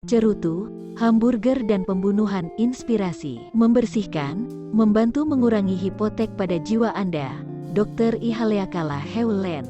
cerutu, hamburger dan pembunuhan inspirasi. Membersihkan, membantu mengurangi hipotek pada jiwa Anda. Dr. Ihaleakala Heulen.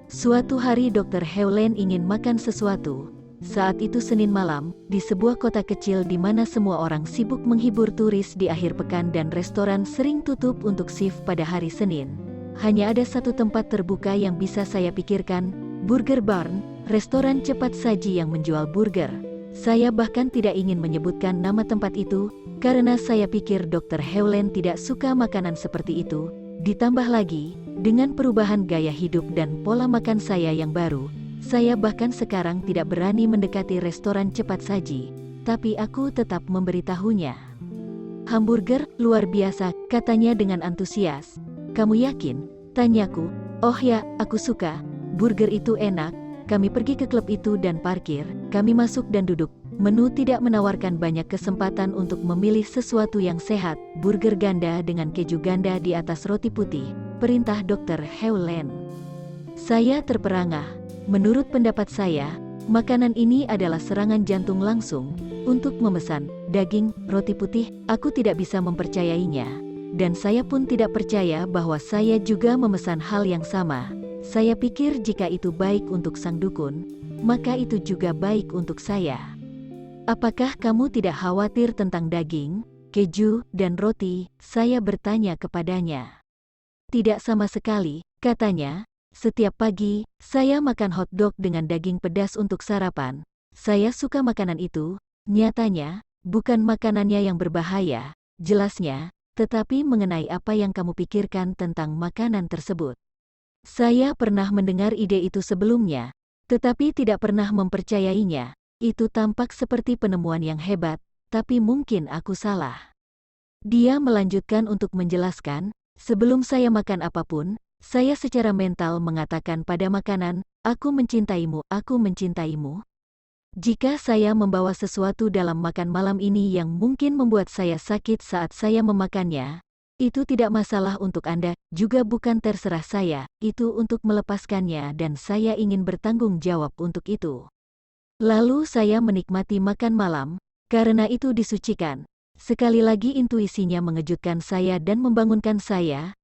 Suatu hari Dr. Heulen ingin makan sesuatu. Saat itu Senin malam, di sebuah kota kecil di mana semua orang sibuk menghibur turis di akhir pekan dan restoran sering tutup untuk shift pada hari Senin. Hanya ada satu tempat terbuka yang bisa saya pikirkan, Burger Barn, restoran cepat saji yang menjual burger. Saya bahkan tidak ingin menyebutkan nama tempat itu, karena saya pikir Dr. Heulen tidak suka makanan seperti itu. Ditambah lagi, dengan perubahan gaya hidup dan pola makan saya yang baru, saya bahkan sekarang tidak berani mendekati restoran cepat saji, tapi aku tetap memberitahunya. Hamburger, luar biasa, katanya dengan antusias. Kamu yakin? Tanyaku. Oh ya, aku suka. Burger itu enak. Kami pergi ke klub itu dan parkir, kami masuk dan duduk. Menu tidak menawarkan banyak kesempatan untuk memilih sesuatu yang sehat. Burger ganda dengan keju ganda di atas roti putih, perintah Dr. Heulen. Saya terperangah. Menurut pendapat saya, makanan ini adalah serangan jantung langsung. Untuk memesan daging, roti putih, aku tidak bisa mempercayainya. Dan saya pun tidak percaya bahwa saya juga memesan hal yang sama. Saya pikir jika itu baik untuk sang dukun, maka itu juga baik untuk saya. Apakah kamu tidak khawatir tentang daging, keju, dan roti? Saya bertanya kepadanya. Tidak sama sekali, katanya. Setiap pagi, saya makan hotdog dengan daging pedas untuk sarapan. Saya suka makanan itu. Nyatanya, bukan makanannya yang berbahaya, jelasnya, tetapi mengenai apa yang kamu pikirkan tentang makanan tersebut. Saya pernah mendengar ide itu sebelumnya, tetapi tidak pernah mempercayainya. Itu tampak seperti penemuan yang hebat, tapi mungkin aku salah. Dia melanjutkan untuk menjelaskan, sebelum saya makan apapun, saya secara mental mengatakan pada makanan, aku mencintaimu, aku mencintaimu. Jika saya membawa sesuatu dalam makan malam ini yang mungkin membuat saya sakit saat saya memakannya, itu tidak masalah untuk Anda, juga bukan terserah saya, itu untuk melepaskannya dan saya ingin bertanggung jawab untuk itu. Lalu saya menikmati makan malam, karena itu disucikan. Sekali lagi intuisinya mengejutkan saya dan membangunkan saya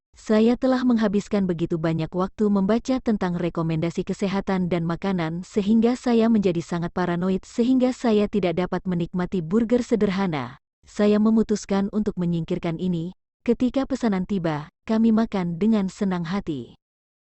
telah menghabiskan begitu banyak waktu membaca tentang rekomendasi kesehatan dan makanan sehingga saya menjadi sangat paranoid sehingga saya tidak dapat menikmati burger sederhana. Saya memutuskan untuk menyingkirkan ini. Ketika pesanan tiba, kami makan dengan senang hati.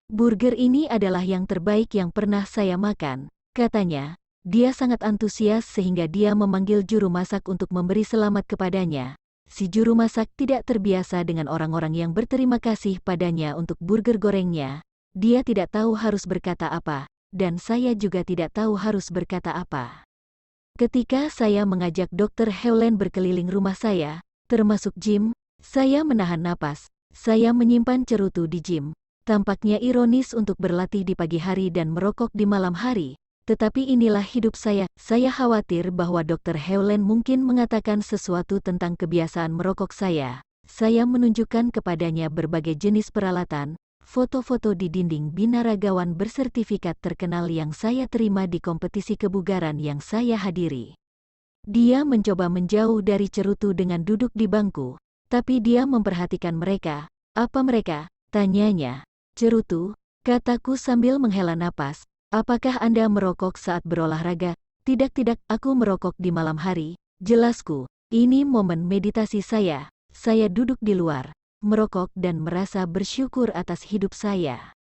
Burger ini adalah yang terbaik yang pernah saya makan, katanya. Dia sangat antusias sehingga dia memanggil juru masak untuk memberi selamat kepadanya. Si juru masak tidak terbiasa dengan orang-orang yang berterima kasih padanya untuk burger gorengnya. Dia tidak tahu harus berkata apa, dan saya juga tidak tahu harus berkata apa. Ketika saya mengajak Dr. Heulen berkeliling rumah saya, termasuk gym, saya menahan napas. Saya menyimpan cerutu di gym. Tampaknya ironis untuk berlatih di pagi hari dan merokok di malam hari. Tetapi inilah hidup saya. Saya khawatir bahwa Dr. Heulen mungkin mengatakan sesuatu tentang kebiasaan merokok saya. Saya menunjukkan kepadanya berbagai jenis peralatan, foto-foto di dinding binaragawan bersertifikat terkenal yang saya terima di kompetisi kebugaran yang saya hadiri. Dia mencoba menjauh dari cerutu dengan duduk di bangku. Tapi dia memperhatikan mereka. Apa mereka? Tanyanya. Cerutu, kataku sambil menghela napas. Apakah Anda merokok saat berolahraga? Tidak, aku merokok di malam hari. Jelasku, ini momen meditasi saya. Saya duduk di luar, merokok dan merasa bersyukur atas hidup saya.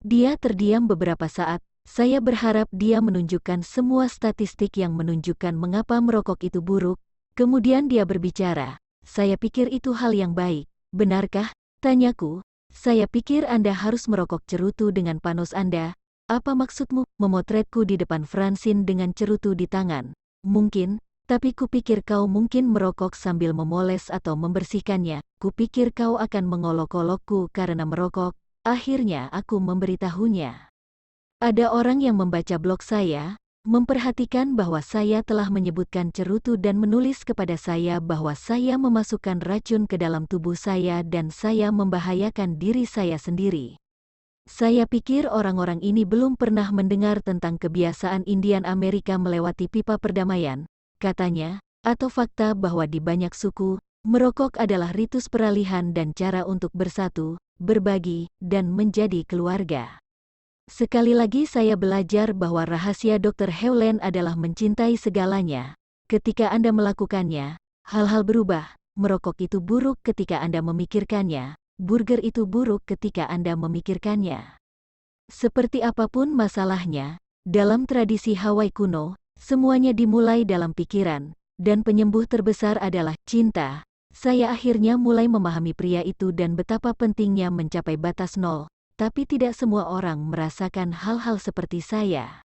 Dia terdiam beberapa saat. Saya berharap dia menunjukkan semua statistik yang menunjukkan mengapa merokok itu buruk. Kemudian dia berbicara. Saya pikir itu hal yang baik. Benarkah? Tanyaku. Saya pikir Anda harus merokok cerutu dengan panos Anda. Apa maksudmu? Memotretku di depan Francine dengan cerutu di tangan. Mungkin, tapi kupikir kau mungkin merokok sambil memoles atau membersihkannya. Kupikir kau akan mengolok-olokku karena merokok. Akhirnya aku memberitahunya. Ada orang yang membaca blog saya, memperhatikan bahwa saya telah menyebutkan cerutu dan menulis kepada saya bahwa saya memasukkan racun ke dalam tubuh saya dan saya membahayakan diri saya sendiri. Saya pikir orang-orang ini belum pernah mendengar tentang kebiasaan Indian Amerika melewati pipa perdamaian, katanya, atau fakta bahwa di banyak suku, merokok adalah ritus peralihan dan cara untuk bersatu, berbagi, dan menjadi keluarga. Sekali lagi saya belajar bahwa rahasia Dr. Hewlett adalah mencintai segalanya. Ketika Anda melakukannya, hal-hal berubah. Merokok itu buruk ketika Anda memikirkannya, burger itu buruk ketika Anda memikirkannya. Seperti apapun masalahnya, dalam tradisi Hawaii kuno, semuanya dimulai dalam pikiran, dan penyembuh terbesar adalah cinta. Saya akhirnya mulai memahami pria itu dan betapa pentingnya mencapai batas nol, tapi tidak semua orang merasakan hal-hal seperti saya.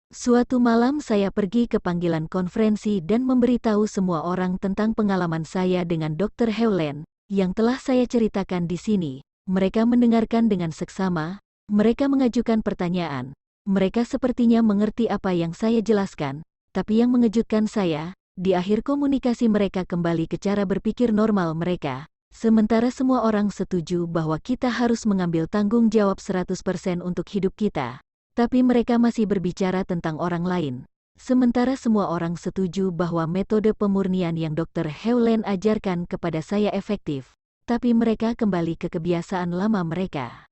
Suatu malam saya pergi ke panggilan konferensi dan memberitahu semua orang tentang pengalaman saya dengan Dr. Hewlett, yang telah saya ceritakan di sini. Mereka mendengarkan dengan seksama, mereka mengajukan pertanyaan, mereka sepertinya mengerti apa yang saya jelaskan, tapi yang mengejutkan saya, di akhir komunikasi mereka kembali ke cara berpikir normal mereka, sementara semua orang setuju bahwa kita harus mengambil tanggung jawab 100% untuk hidup kita. Tapi mereka masih berbicara tentang orang lain. Sementara semua orang setuju bahwa metode pemurnian yang Dr. Hewlett ajarkan kepada saya efektif, tapi mereka kembali ke kebiasaan lama mereka.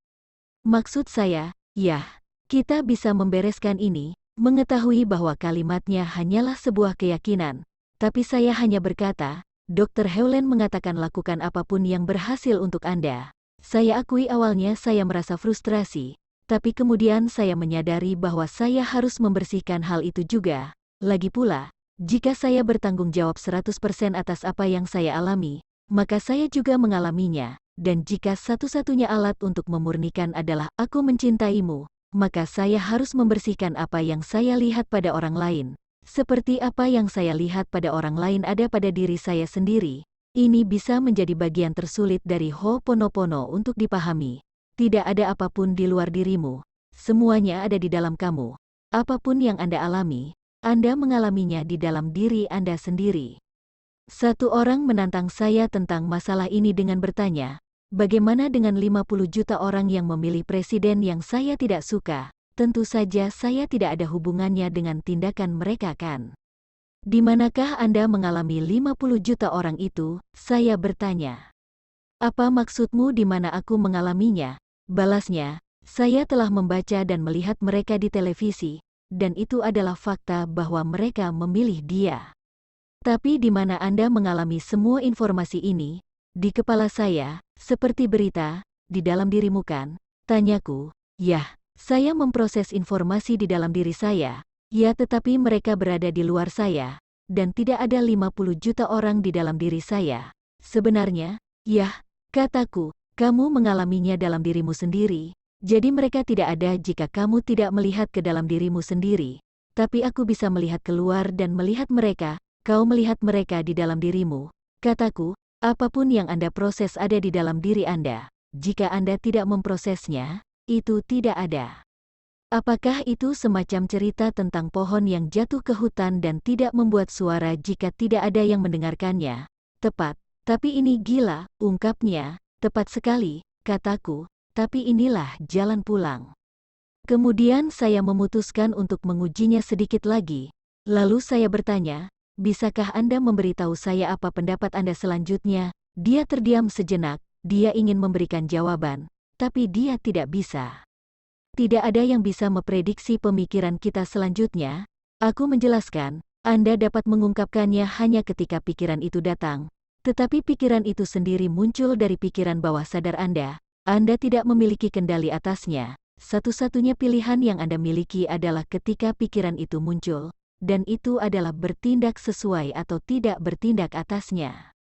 Maksud saya, ya, kita bisa membereskan ini, mengetahui bahwa kalimatnya hanyalah sebuah keyakinan, tapi saya hanya berkata, Dr. Hewlett mengatakan lakukan apapun yang berhasil untuk Anda. Saya akui awalnya saya merasa frustrasi. Tapi kemudian saya menyadari bahwa saya harus membersihkan hal itu juga. Lagi pula, jika saya bertanggung jawab 100% atas apa yang saya alami, maka saya juga mengalaminya. Dan jika satu-satunya alat untuk memurnikan adalah aku mencintaimu, maka saya harus membersihkan apa yang saya lihat pada orang lain. Seperti apa yang saya lihat pada orang lain ada pada diri saya sendiri. Ini bisa menjadi bagian tersulit dari Ho'oponopono untuk dipahami. Tidak ada apapun di luar dirimu, semuanya ada di dalam kamu. Apapun yang Anda alami, Anda mengalaminya di dalam diri Anda sendiri. Satu orang menantang saya tentang masalah ini dengan bertanya, bagaimana dengan 50 juta orang yang memilih presiden yang saya tidak suka? Tentu saja saya tidak ada hubungannya dengan tindakan mereka kan? Di manakah Anda mengalami 50 juta orang itu? Saya bertanya. Apa maksudmu di mana aku mengalaminya? Balasnya, saya telah membaca dan melihat mereka di televisi, dan itu adalah fakta bahwa mereka memilih dia. Tapi di mana Anda mengalami semua informasi ini? Di kepala saya, seperti berita, di dalam dirimu kan? Tanyaku, yah, saya memproses informasi di dalam diri saya, ya tetapi mereka berada di luar saya, dan tidak ada 50 juta orang di dalam diri saya. Sebenarnya, yah, kataku, kamu mengalaminya dalam dirimu sendiri, jadi mereka tidak ada jika kamu tidak melihat ke dalam dirimu sendiri. Tapi aku bisa melihat keluar dan melihat mereka, kau melihat mereka di dalam dirimu. Kataku, apapun yang Anda proses ada di dalam diri Anda. Jika Anda tidak memprosesnya, itu tidak ada. Apakah itu semacam cerita tentang pohon yang jatuh ke hutan dan tidak membuat suara jika tidak ada yang mendengarkannya? Tepat, tapi ini gila, ungkapnya. Tepat sekali, kataku, tapi inilah jalan pulang. Kemudian saya memutuskan untuk mengujinya sedikit lagi. Lalu saya bertanya, bisakah Anda memberitahu saya apa pendapat Anda selanjutnya? Dia terdiam sejenak, dia ingin memberikan jawaban, tapi dia tidak bisa. Tidak ada yang bisa memprediksi pemikiran kita selanjutnya. Aku menjelaskan, Anda dapat mengungkapkannya hanya ketika pikiran itu datang. Tetapi pikiran itu sendiri muncul dari pikiran bawah sadar Anda. Anda tidak memiliki kendali atasnya. Satu-satunya pilihan yang Anda miliki adalah ketika pikiran itu muncul, dan itu adalah bertindak sesuai atau tidak bertindak atasnya.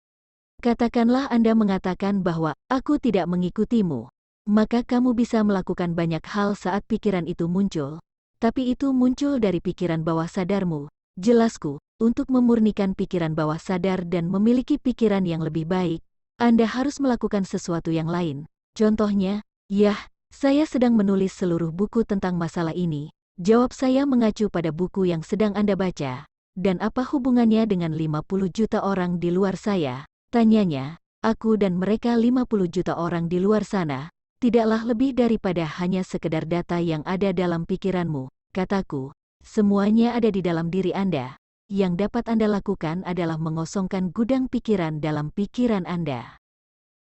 Katakanlah Anda mengatakan bahwa, aku tidak mengikutimu. Maka kamu bisa melakukan banyak hal saat pikiran itu muncul. Tapi itu muncul dari pikiran bawah sadarmu. Jelasku, untuk memurnikan pikiran bawah sadar dan memiliki pikiran yang lebih baik, Anda harus melakukan sesuatu yang lain. Contohnya, yah, saya sedang menulis seluruh buku tentang masalah ini. Jawab saya mengacu pada buku yang sedang Anda baca. Dan apa hubungannya dengan 50 juta orang di luar saya? Tanyanya, aku dan mereka 50 juta orang di luar sana. tidaklah lebih daripada hanya sekedar data yang ada dalam pikiranmu, kataku. Semuanya ada di dalam diri Anda. Yang dapat Anda lakukan adalah mengosongkan gudang pikiran dalam pikiran Anda.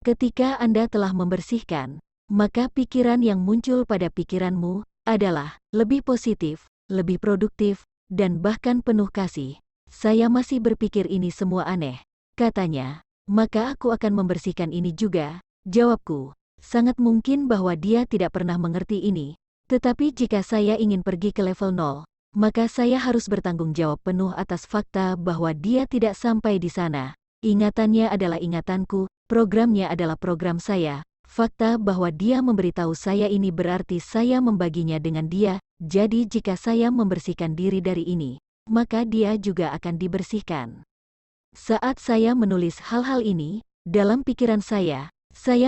Ketika Anda telah membersihkan, maka pikiran yang muncul pada pikiranmu adalah lebih positif, lebih produktif, dan bahkan penuh kasih. Saya masih berpikir ini semua aneh, katanya. Maka aku akan membersihkan ini juga, jawabku. Sangat mungkin bahwa dia tidak pernah mengerti ini. Tetapi jika saya ingin pergi ke level 0, maka saya harus bertanggung jawab penuh atas fakta bahwa dia tidak sampai di sana. Ingatannya adalah ingatanku. Programnya adalah program saya. Fakta bahwa dia memberitahu saya ini berarti saya membaginya dengan dia. Jadi jika saya membersihkan diri dari ini, maka dia juga akan dibersihkan. Saat saya menulis hal-hal ini, dalam pikiran saya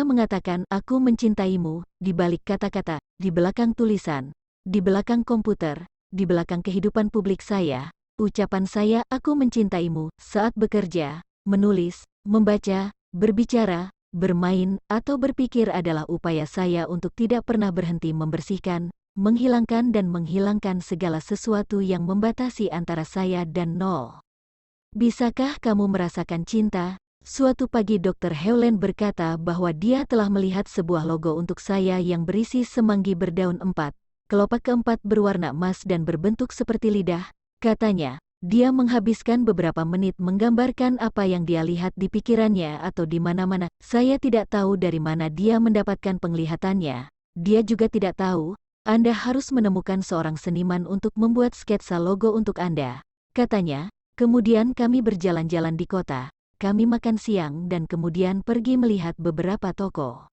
mengatakan aku mencintaimu, di balik kata-kata, di belakang tulisan, di belakang komputer, di belakang kehidupan publik saya, ucapan saya aku mencintaimu saat bekerja, menulis, membaca, berbicara, bermain, atau berpikir adalah upaya saya untuk tidak pernah berhenti membersihkan, menghilangkan dan menghilangkan segala sesuatu yang membatasi antara saya dan 0. Bisakah kamu merasakan cinta? Suatu pagi Dr. Hewlett berkata bahwa dia telah melihat sebuah logo untuk saya yang berisi semanggi berdaun 4, kelopak keempat berwarna emas dan berbentuk seperti lidah, katanya. Dia menghabiskan beberapa menit menggambarkan apa yang dia lihat di pikirannya atau di mana-mana. Saya tidak tahu dari mana dia mendapatkan penglihatannya. Dia juga tidak tahu. Anda harus menemukan seorang seniman untuk membuat sketsa logo untuk Anda, katanya. Kemudian kami berjalan-jalan di kota. Kami makan siang dan kemudian pergi melihat beberapa toko.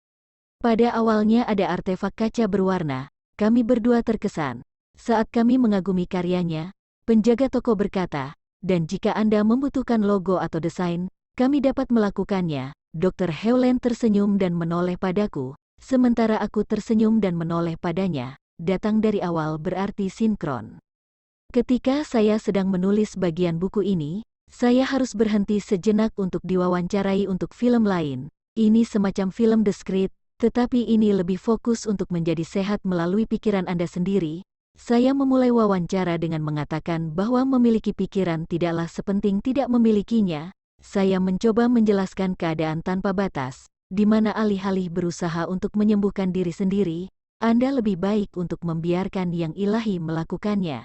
Pada awalnya ada artefak kaca berwarna. Kami berdua terkesan. Saat kami mengagumi karyanya, penjaga toko berkata, dan jika Anda membutuhkan logo atau desain, kami dapat melakukannya. Dr. Hewlett tersenyum dan menoleh padaku, sementara aku tersenyum dan menoleh padanya. Datang dari awal berarti sinkron. Ketika saya sedang menulis bagian buku ini, saya harus berhenti sejenak untuk diwawancarai untuk film lain. Ini semacam film The Script, tetapi ini lebih fokus untuk menjadi sehat melalui pikiran Anda sendiri. Saya memulai wawancara dengan mengatakan bahwa memiliki pikiran tidaklah sepenting tidak memilikinya. Saya mencoba menjelaskan keadaan tanpa batas, di mana alih-alih berusaha untuk menyembuhkan diri sendiri, Anda lebih baik untuk membiarkan yang ilahi melakukannya.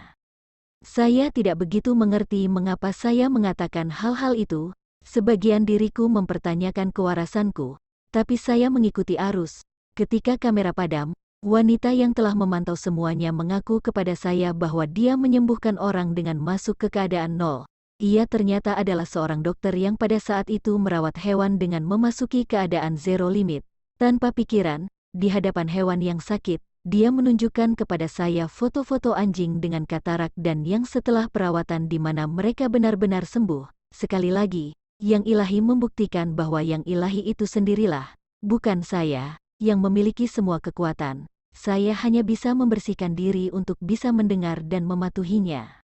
Saya tidak begitu mengerti mengapa saya mengatakan hal-hal itu. Sebagian diriku mempertanyakan kewarasanku, tapi saya mengikuti arus. Ketika kamera padam, wanita yang telah memantau semuanya mengaku kepada saya bahwa dia menyembuhkan orang dengan masuk ke keadaan 0. Ia ternyata adalah seorang dokter yang pada saat itu merawat hewan dengan memasuki keadaan zero limit. Tanpa pikiran, di hadapan hewan yang sakit, dia menunjukkan kepada saya foto-foto anjing dengan katarak dan yang setelah perawatan di mana mereka benar-benar sembuh. Sekali lagi, yang ilahi membuktikan bahwa yang ilahi itu sendirilah, bukan saya, yang memiliki semua kekuatan. Saya hanya bisa membersihkan diri untuk bisa mendengar dan mematuhinya.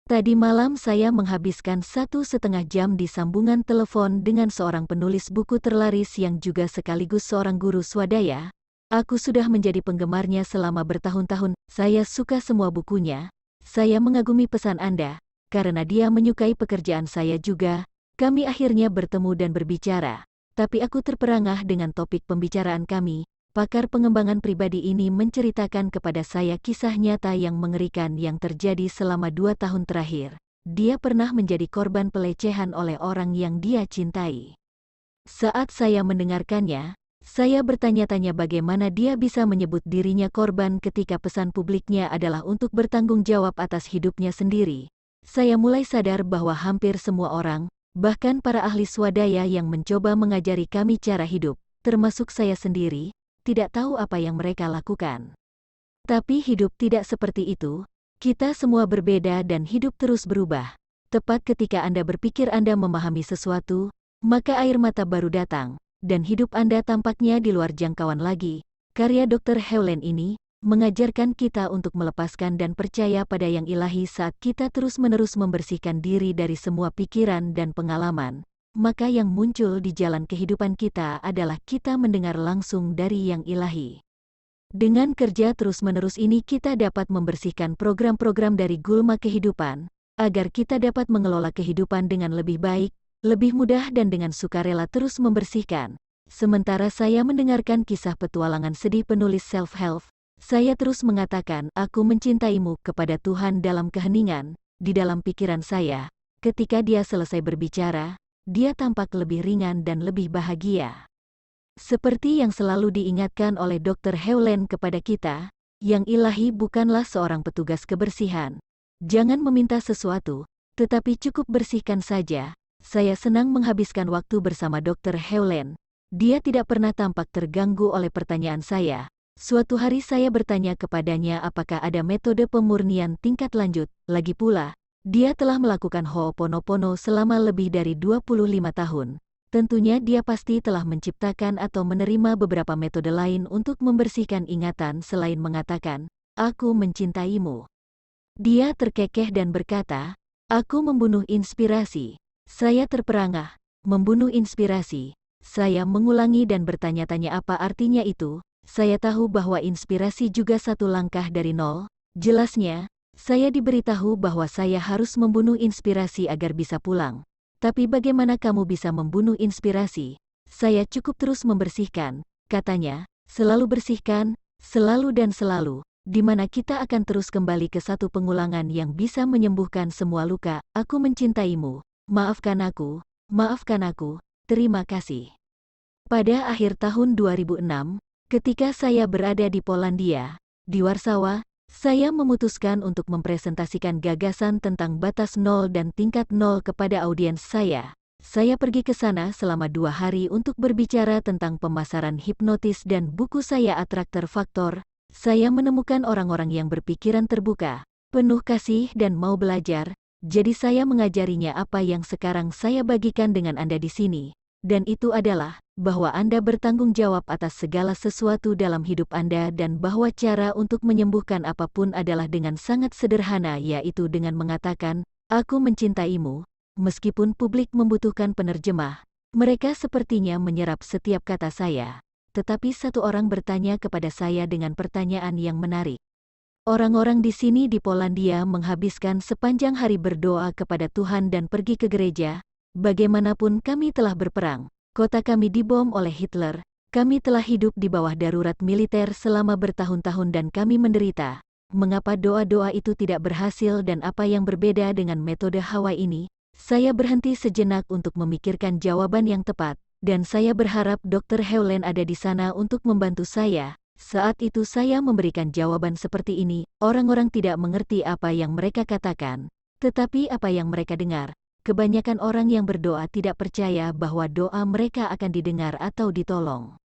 Tadi malam saya menghabiskan 1,5 jam di sambungan telepon dengan seorang penulis buku terlaris yang juga sekaligus seorang guru swadaya. Aku sudah menjadi penggemarnya selama bertahun-tahun. Saya suka semua bukunya. Saya mengagumi pesan Anda, karena dia menyukai pekerjaan saya juga. Kami akhirnya bertemu dan berbicara. Tapi aku terperangah dengan topik pembicaraan kami. Pakar pengembangan pribadi ini menceritakan kepada saya kisah nyata yang mengerikan yang terjadi selama 2 tahun terakhir. Dia pernah menjadi korban pelecehan oleh orang yang dia cintai. Saat saya mendengarkannya, saya bertanya-tanya bagaimana dia bisa menyebut dirinya korban ketika pesan publiknya adalah untuk bertanggung jawab atas hidupnya sendiri. Saya mulai sadar bahwa hampir semua orang, bahkan para ahli swadaya yang mencoba mengajari kami cara hidup, termasuk saya sendiri, tidak tahu apa yang mereka lakukan. Tapi hidup tidak seperti itu. Kita semua berbeda dan hidup terus berubah. Tepat ketika Anda berpikir Anda memahami sesuatu, maka air mata baru datang, dan hidup Anda tampaknya di luar jangkauan lagi. Karya Dr. Hewlett ini mengajarkan kita untuk melepaskan dan percaya pada yang ilahi saat kita terus-menerus membersihkan diri dari semua pikiran dan pengalaman, maka yang muncul di jalan kehidupan kita adalah kita mendengar langsung dari Yang Ilahi. Dengan kerja terus-menerus ini kita dapat membersihkan program-program dari gulma kehidupan, agar kita dapat mengelola kehidupan dengan lebih baik, lebih mudah dan dengan sukarela terus membersihkan. Sementara saya mendengarkan kisah petualangan sedih penulis self-help, saya terus mengatakan, "Aku mencintaimu" kepada Tuhan dalam keheningan, di dalam pikiran saya. Ketika dia selesai berbicara, dia tampak lebih ringan dan lebih bahagia. Seperti yang selalu diingatkan oleh Dr. Hewlett kepada kita, Yang Ilahi bukanlah seorang petugas kebersihan. Jangan meminta sesuatu, tetapi cukup bersihkan saja. Saya senang menghabiskan waktu bersama Dr. Hewlett. Dia tidak pernah tampak terganggu oleh pertanyaan saya. Suatu hari saya bertanya kepadanya apakah ada metode pemurnian tingkat lanjut. Lagi pula, dia telah melakukan Ho'oponopono selama lebih dari 25 tahun. Tentunya dia pasti telah menciptakan atau menerima beberapa metode lain untuk membersihkan ingatan selain mengatakan, "Aku mencintaimu." Dia terkekeh dan berkata, "Aku membunuh inspirasi." Saya terperangah. Membunuh inspirasi. Saya mengulangi dan bertanya-tanya apa artinya itu. Saya tahu bahwa inspirasi juga satu langkah dari nol. Jelasnya, saya diberitahu bahwa saya harus membunuh inspirasi agar bisa pulang. Tapi bagaimana kamu bisa membunuh inspirasi? Saya cukup terus membersihkan, katanya, selalu bersihkan, selalu dan selalu, di mana kita akan terus kembali ke satu pengulangan yang bisa menyembuhkan semua luka. Aku mencintaimu, maafkan aku, terima kasih. Pada akhir tahun 2006, ketika saya berada di Polandia, di Warsawa, saya memutuskan untuk mempresentasikan gagasan tentang batas nol dan tingkat nol kepada audiens saya. Saya pergi ke sana selama 2 hari untuk berbicara tentang pemasaran hipnotis dan buku saya Attractor Factor. Saya menemukan orang-orang yang berpikiran terbuka, penuh kasih dan mau belajar, jadi saya mengajarinya apa yang sekarang saya bagikan dengan Anda di sini. Dan itu adalah, bahwa Anda bertanggung jawab atas segala sesuatu dalam hidup Anda dan bahwa cara untuk menyembuhkan apapun adalah dengan sangat sederhana yaitu dengan mengatakan, "Aku mencintaimu." Meskipun publik membutuhkan penerjemah, mereka sepertinya menyerap setiap kata saya. Tetapi satu orang bertanya kepada saya dengan pertanyaan yang menarik. Orang-orang di sini di Polandia menghabiskan sepanjang hari berdoa kepada Tuhan dan pergi ke gereja. Bagaimanapun kami telah berperang, kota kami dibom oleh Hitler, kami telah hidup di bawah darurat militer selama bertahun-tahun dan kami menderita. Mengapa doa-doa itu tidak berhasil dan apa yang berbeda dengan metode Hawaii ini? Saya berhenti sejenak untuk memikirkan jawaban yang tepat, dan saya berharap Dr. Hewlett ada di sana untuk membantu saya. Saat itu saya memberikan jawaban seperti ini, orang-orang tidak mengerti apa yang mereka katakan, tetapi apa yang mereka dengar. Kebanyakan orang yang berdoa tidak percaya bahwa doa mereka akan didengar atau ditolong.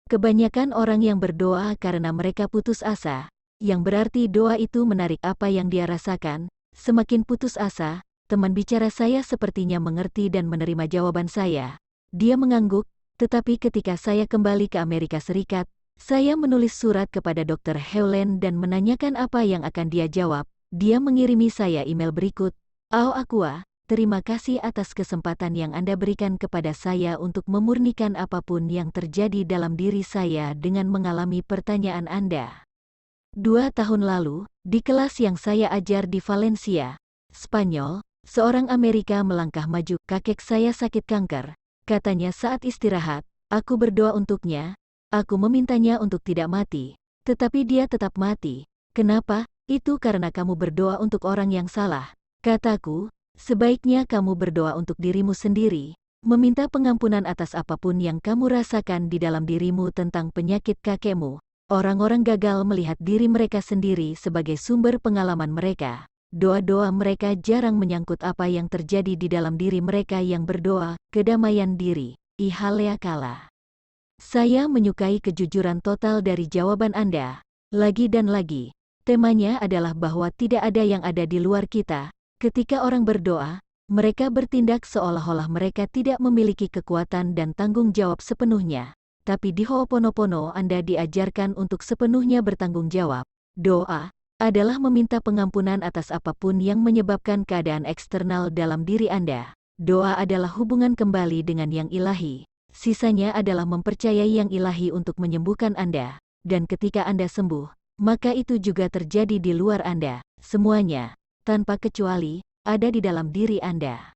Kebanyakan orang yang berdoa karena mereka putus asa, yang berarti doa itu menarik apa yang dia rasakan. Semakin putus asa, teman bicara saya sepertinya mengerti dan menerima jawaban saya. Dia mengangguk, tetapi ketika saya kembali ke Amerika Serikat, saya menulis surat kepada Dr. Hewlett dan menanyakan apa yang akan dia jawab. Dia mengirimi saya email berikut, "Ao Aqua, terima kasih atas kesempatan yang Anda berikan kepada saya untuk memurnikan apapun yang terjadi dalam diri saya dengan mengalami pertanyaan Anda." 2 tahun lalu, di kelas yang saya ajar di Valencia, Spanyol, seorang Amerika melangkah maju. "Kakek saya sakit kanker," katanya saat istirahat. "Aku berdoa untuknya. Aku memintanya untuk tidak mati, tetapi dia tetap mati. Kenapa? Itu karena kamu berdoa untuk orang yang salah," kataku. "Sebaiknya kamu berdoa untuk dirimu sendiri, meminta pengampunan atas apapun yang kamu rasakan di dalam dirimu tentang penyakit kakekmu." Orang-orang gagal melihat diri mereka sendiri sebagai sumber pengalaman mereka. Doa-doa mereka jarang menyangkut apa yang terjadi di dalam diri mereka yang berdoa, kedamaian diri. Ihaleakala. Saya menyukai kejujuran total dari jawaban Anda. Lagi dan lagi, temanya adalah bahwa tidak ada yang ada di luar kita. Ketika orang berdoa, mereka bertindak seolah-olah mereka tidak memiliki kekuatan dan tanggung jawab sepenuhnya. Tapi di Ho'oponopono Anda diajarkan untuk sepenuhnya bertanggung jawab. Doa adalah meminta pengampunan atas apapun yang menyebabkan keadaan eksternal dalam diri Anda. doa adalah hubungan kembali dengan yang ilahi. Sisanya adalah mempercayai yang ilahi untuk menyembuhkan Anda. Dan ketika Anda sembuh, maka itu juga terjadi di luar Anda. Semuanya, tanpa kecuali, ada di dalam diri Anda.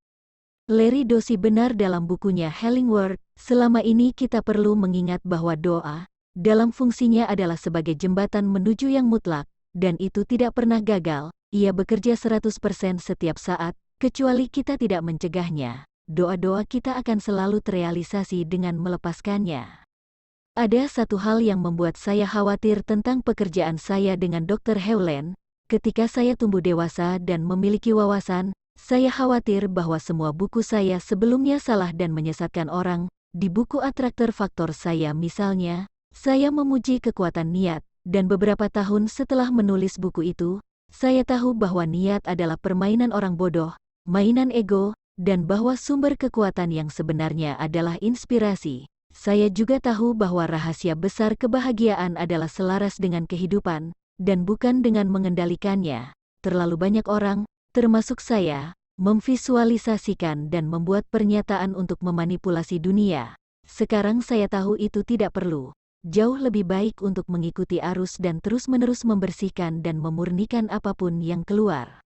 Larry Dossey benar dalam bukunya Healing Word. Selama ini kita perlu mengingat bahwa doa, dalam fungsinya adalah sebagai jembatan menuju yang mutlak, dan itu tidak pernah gagal. Ia bekerja 100% setiap saat, kecuali kita tidak mencegahnya. Doa-doa kita akan selalu terrealisasi dengan melepaskannya. Ada satu hal yang membuat saya khawatir tentang pekerjaan saya dengan Dr. Hewlett. Ketika saya tumbuh dewasa dan memiliki wawasan, saya khawatir bahwa semua buku saya sebelumnya salah dan menyesatkan orang. Di buku Attractor Factor saya misalnya, saya memuji kekuatan niat, dan beberapa tahun setelah menulis buku itu, saya tahu bahwa niat adalah permainan orang bodoh, mainan ego, dan bahwa sumber kekuatan yang sebenarnya adalah inspirasi. Saya juga tahu bahwa rahasia besar kebahagiaan adalah selaras dengan kehidupan, dan bukan dengan mengendalikannya. Terlalu banyak orang, termasuk saya, memvisualisasikan dan membuat pernyataan untuk memanipulasi dunia. Sekarang saya tahu itu tidak perlu. Jauh lebih baik untuk mengikuti arus dan terus-menerus membersihkan dan memurnikan apapun yang keluar.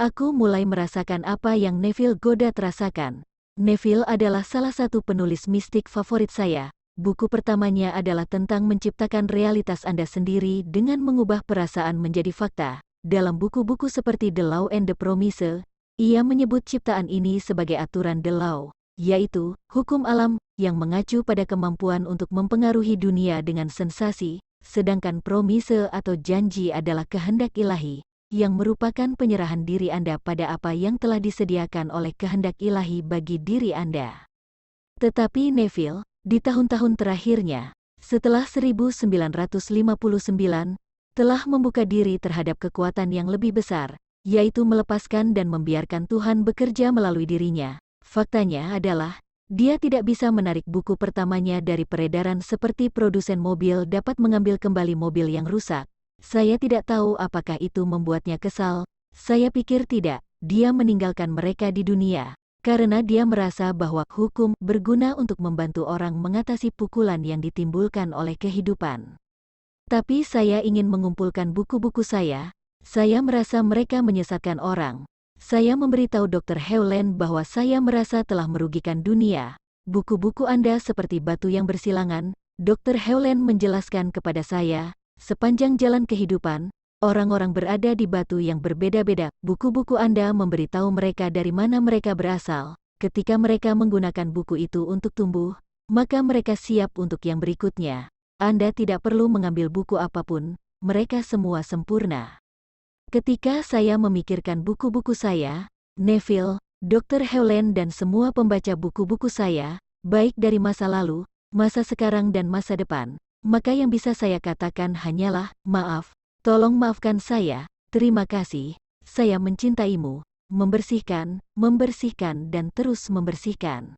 Aku mulai merasakan apa yang Neville Goddard rasakan. Neville adalah salah satu penulis mistik favorit saya. Buku pertamanya adalah tentang menciptakan realitas Anda sendiri dengan mengubah perasaan menjadi fakta. Dalam buku-buku seperti The Law and the Promise, ia menyebut ciptaan ini sebagai aturan The Law, yaitu hukum alam yang mengacu pada kemampuan untuk mempengaruhi dunia dengan sensasi, sedangkan promise atau janji adalah kehendak ilahi, yang merupakan penyerahan diri Anda pada apa yang telah disediakan oleh kehendak ilahi bagi diri Anda. Tetapi Neville, di tahun-tahun terakhirnya, setelah 1959, telah membuka diri terhadap kekuatan yang lebih besar, yaitu melepaskan dan membiarkan Tuhan bekerja melalui dirinya. Faktanya adalah, dia tidak bisa menarik buku pertamanya dari peredaran seperti produsen mobil dapat mengambil kembali mobil yang rusak. Saya tidak tahu apakah itu membuatnya kesal. Saya pikir tidak. Dia meninggalkan mereka di dunia karena dia merasa bahwa hukum berguna untuk membantu orang mengatasi pukulan yang ditimbulkan oleh kehidupan. Tapi saya ingin mengumpulkan buku-buku saya. Saya merasa mereka menyesatkan orang. Saya memberitahu Dr. Hewlett bahwa saya merasa telah merugikan dunia. Buku-buku Anda seperti batu yang bersilangan. Dr. Hewlett menjelaskan kepada saya. Sepanjang jalan kehidupan, orang-orang berada di batu yang berbeda-beda. Buku-buku Anda memberitahu mereka dari mana mereka berasal. Ketika mereka menggunakan buku itu untuk tumbuh, maka mereka siap untuk yang berikutnya. Anda tidak perlu mengambil buku apapun, mereka semua sempurna. Ketika saya memikirkan buku-buku saya, Neville, Dr. Hewlett dan semua pembaca buku-buku saya, baik dari masa lalu, masa sekarang dan masa depan, maka yang bisa saya katakan hanyalah, maaf, tolong maafkan saya, terima kasih, saya mencintaimu, membersihkan, dan terus membersihkan.